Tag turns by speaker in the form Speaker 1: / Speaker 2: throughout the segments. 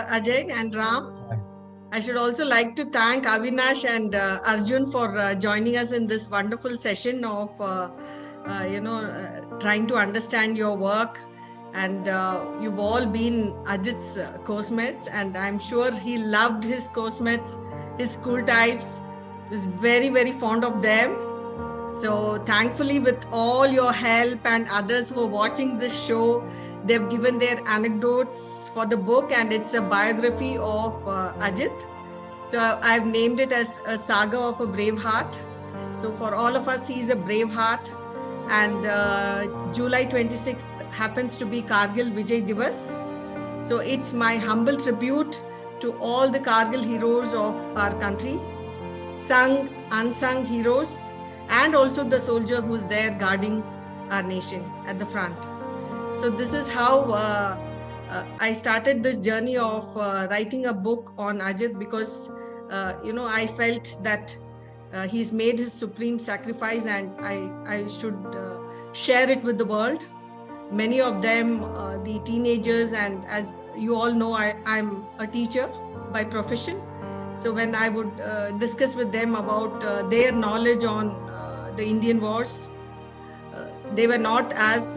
Speaker 1: Ajay and Ram. I should also like to thank Avinash and Arjun for joining us in this wonderful session of, trying to understand your work. And you've all been Ajit's course mates, and I'm sure he loved his course mates, his school types. He was very, very fond of them. So thankfully, with all your help and others who are watching this show, they've given their anecdotes for the book, and it's a biography of Ajit. So I've named it as a saga of a brave heart. So for all of us, he's a brave heart. And July 26th happens to be Kargil Vijay Divas. So it's my humble tribute to all the Kargil heroes of our country, sung, unsung heroes, and also the soldier who's there guarding our nation at the front. So this is how I started this journey of writing a book on Ajit, because I felt that he's made his supreme sacrifice, and I should share it with the world. Many of them, the teenagers, and as you all know, I'm a teacher by profession. So when I would discuss with them about their knowledge on the Indian wars, they were not as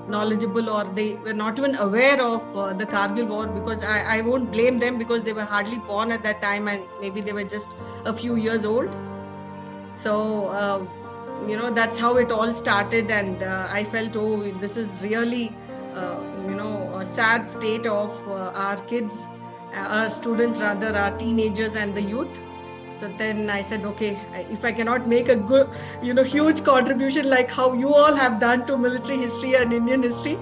Speaker 1: knowledgeable, or they were not even aware of the Kargil war, because I won't blame them, because they were hardly born at that time, and maybe they were just a few years old. So, that's how it all started. And I felt, oh, this is really, a sad state of our kids, our students rather, our teenagers and the youth. So then I said, okay, if I cannot make a good, huge contribution like how you all have done to military history and Indian history,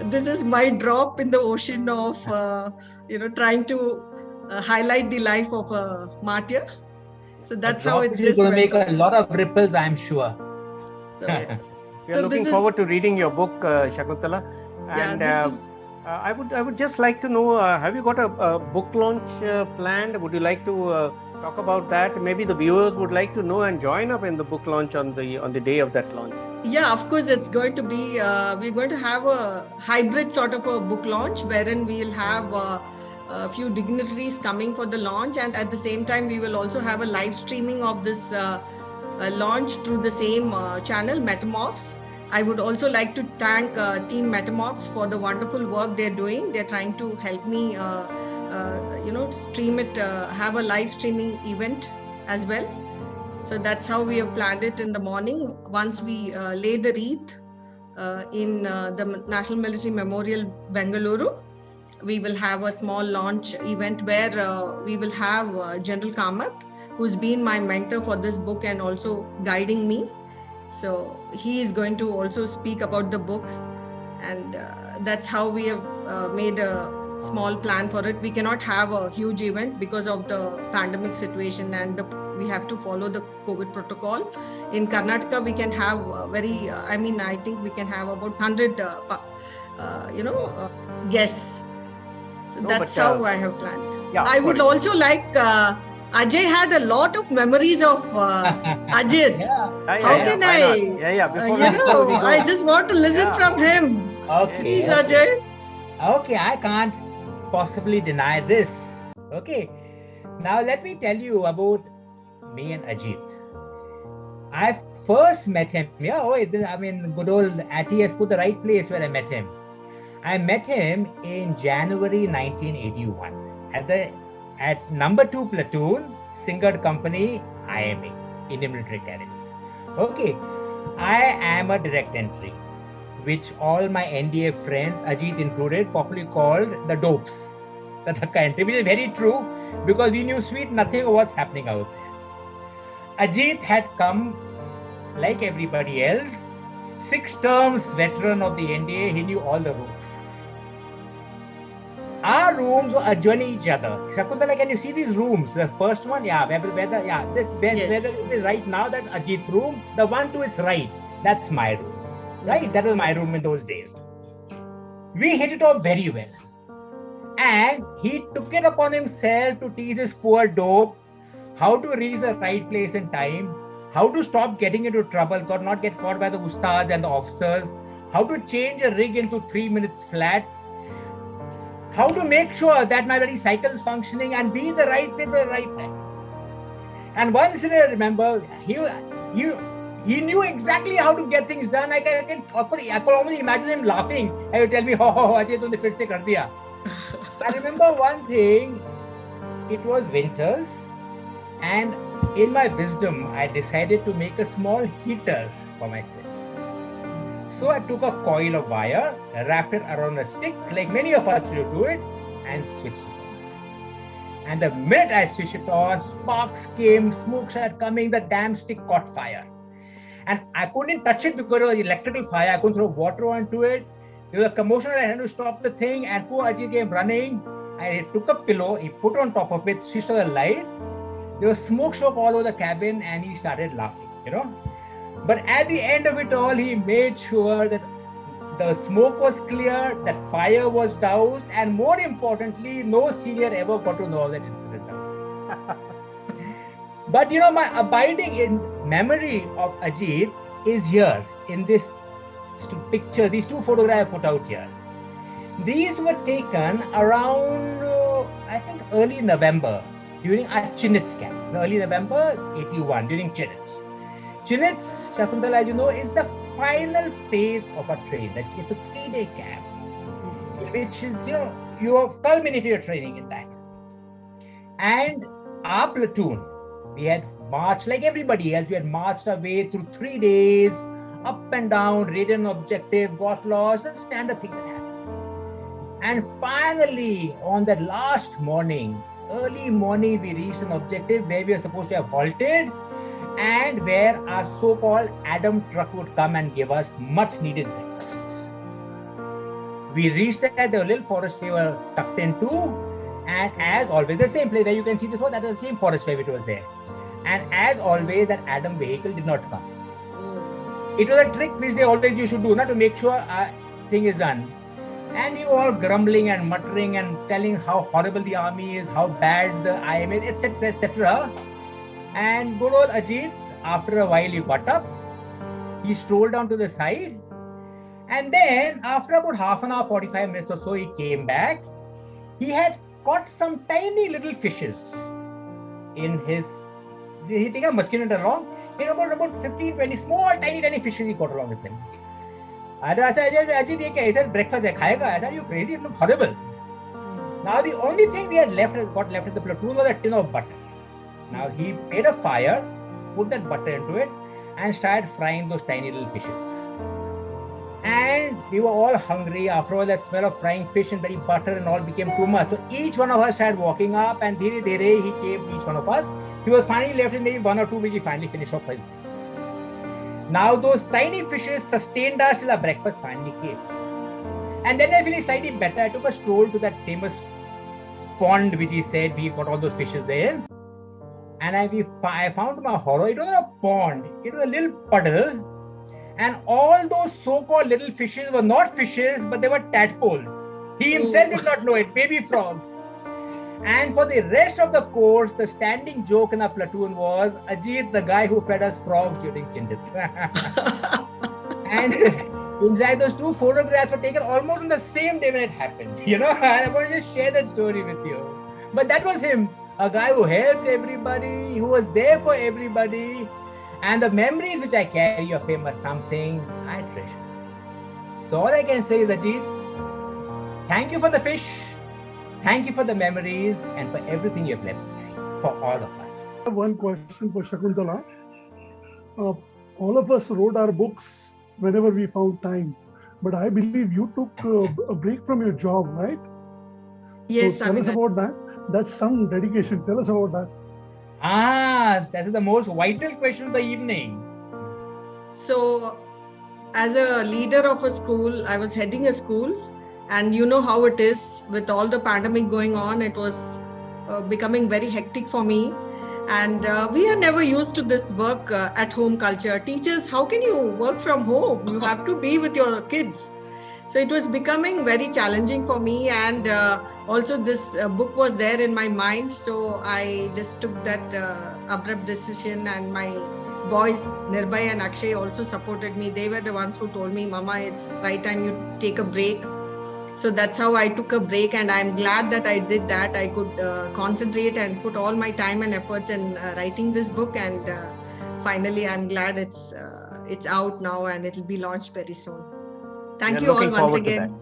Speaker 1: this is my drop in the ocean of, trying to highlight the life of a martyr. So that's how it just
Speaker 2: going to make a lot of ripples, I'm sure.
Speaker 3: Yes. We are looking forward to reading your book, Shakuntala. And I would just like to know, have you got a book launch planned? Would you like to talk about that? Maybe the viewers would like to know and join up in the book launch on the day of that launch.
Speaker 1: Yeah, of course, it's going to be, we're going to have a hybrid sort of a book launch, wherein we'll have a few dignitaries coming for the launch, and at the same time we will also have a live streaming of this launch through the same channel, Metamorphs. I would also like to thank Team Metamorphs for the wonderful work they're doing. They're trying to help me stream it, have a live streaming event as well. So that's how we have planned it in the morning. Once we lay the wreath in the National Military Memorial, Bengaluru, we will have a small launch event where we will have General Kamath, who's been my mentor for this book and also guiding me. So he is going to also speak about the book, and that's how we have made a small plan for it. We cannot have a huge event because of the pandemic situation, and we have to follow the COVID protocol. In Karnataka, we can have I think we can have about 100 guests. So that's how I have planned. Yeah, I would also like, Ajay had a lot of memories of Ajit. How can I? I just want to listen from him.
Speaker 2: Okay.
Speaker 1: Please, Ajay.
Speaker 2: Okay, I can't possibly deny this. Okay. Now let me tell you about me and Ajit. I first met him. Good old Atty has put the right place where I met him. I met him in January 1981 at number 2 platoon, Singard Company, IMA, Indian Military Academy. Okay, I am a direct entry, which all my NDA friends, Ajit included, popularly called the dopes. The Dhakka entry, which is very true, because we knew sweet nothing of what's happening out there. Ajit had come, like everybody else, 6 terms veteran of the NDA. He knew all the rules. Our rooms were adjoining each other. Shakuntala, can you see these rooms? The first one, whether it is right now, that's Ajit's room. The one to its right, that's my room. Right? That was my room in those days. We hit it off very well. And he took it upon himself to teach his poor dope how to reach the right place in time, how to stop getting into trouble, not get caught by the ustads and the officers, how to change a rig into 3 minutes flat. how to make sure that my bloody cycle is functioning and be the right way at the right time. And one incident I remember, he knew exactly how to get things done. I could almost imagine him laughing. He would tell me, "Oh, Ajay, तुमने फिर से कर दिया." I remember one thing. It was winters, and in my wisdom, I decided to make a small heater for myself. So I took a coil of wire, wrapped it around a stick, like many of us do it, and switched it on. And the minute I switched it on, sparks came, smoke started coming, the damn stick caught fire. And I couldn't touch it because it was electrical fire. I couldn't throw water onto it. There was a commotion. I had to stop the thing, and poor Ajit came running. And he took a pillow, he put on top of it, switched on the light. There was smoke show all over the cabin, and he started laughing, But at the end of it all, he made sure that the smoke was clear, that fire was doused, and more importantly, no senior ever got to know that incident. But my abiding in memory of Ajit is here in this picture, these two photographs I put out here. These were taken around, I think, early November during our Chinitz camp. Early November 81 during Chinitz. Chinitz, Shakuntala, is the final phase of a train. It's a 3-day camp, which is, you have culminated your training in that. And our platoon, we had marched like everybody else. We had marched our way through 3 days, up and down, raided an objective, got lost, and standard thing that happened. And finally, on that last morning, early morning, we reached an objective where we were supposed to have halted, and where our so-called Adam truck would come and give us much needed breakfast. We reached there, the little forest we were tucked into, and as always, the same place where you can see this one, that is the same forest where it was there. And as always, that Adam vehicle did not come. It was a trick which they always used to do, not to make sure a thing is done. And you all grumbling and muttering and telling how horrible the army is, how bad the IM is, etc., etc. And good old Ajit, after a while he got up, he strolled down to the side, and then after about half an hour, 45 minutes or so, he came back. He had caught some tiny little fishes in his, he taken a mosquito net along, about 15, 20 small, tiny fishes he got along with him. I said, Ajit, this is breakfast, I said, you crazy, it looks horrible. Now the only thing we had got left at the platoon was a tin of butter. Now he made a fire, put that butter into it, and started frying those tiny little fishes. And we were all hungry. After all, that smell of frying fish and very butter and all became too much. So each one of us started walking up, and dhere dhere he came, each one of us. He was finally left with maybe one or two, which he finally finished off his breakfast. Now those tiny fishes sustained us till our breakfast finally came. And then I finished slightly better. I took a stroll to that famous pond, which he said we got all those fishes there. And I found to my horror, it was not a pond, it was a little puddle. And all those so-called little fishes were not fishes, but they were tadpoles. He himself did not know it, baby frogs. And for the rest of the course, the standing joke in our platoon was Ajit, the guy who fed us frogs during Chindits. And in fact, those two photographs were taken almost on the same day when it happened. I want to just share that story with you. But that was him, a guy who helped everybody, who was there for everybody. And the memories which I carry of him are something I treasure. So all I can say is, Ajit, thank you for the fish, thank you for the memories, and for everything you've left behind for all of us.
Speaker 4: I have one question for Shakuntala. All of us wrote our books whenever we found time, but I believe you took a break from your job, right?
Speaker 1: Yes,
Speaker 4: so tell us about that. That's some dedication. Tell us about that.
Speaker 2: That is the most vital question of the evening.
Speaker 1: So, as a leader of a school, I was heading a school, and you know how it is with all the pandemic going on. It was becoming very hectic for me, and we are never used to this work at home culture. Teachers, how can you work from home? You have to be with your kids. So it was becoming very challenging for me, and also this book was there in my mind. So I just took that abrupt decision, and my boys Nirbhay and Akshay also supported me. They were the ones who told me, Mama, it's right time you take a break. So that's how I took a break, and I'm glad that I did that. I could concentrate and put all my time and effort in writing this book, and finally I'm glad it's out now and it'll be launched very soon. Thank you all once again.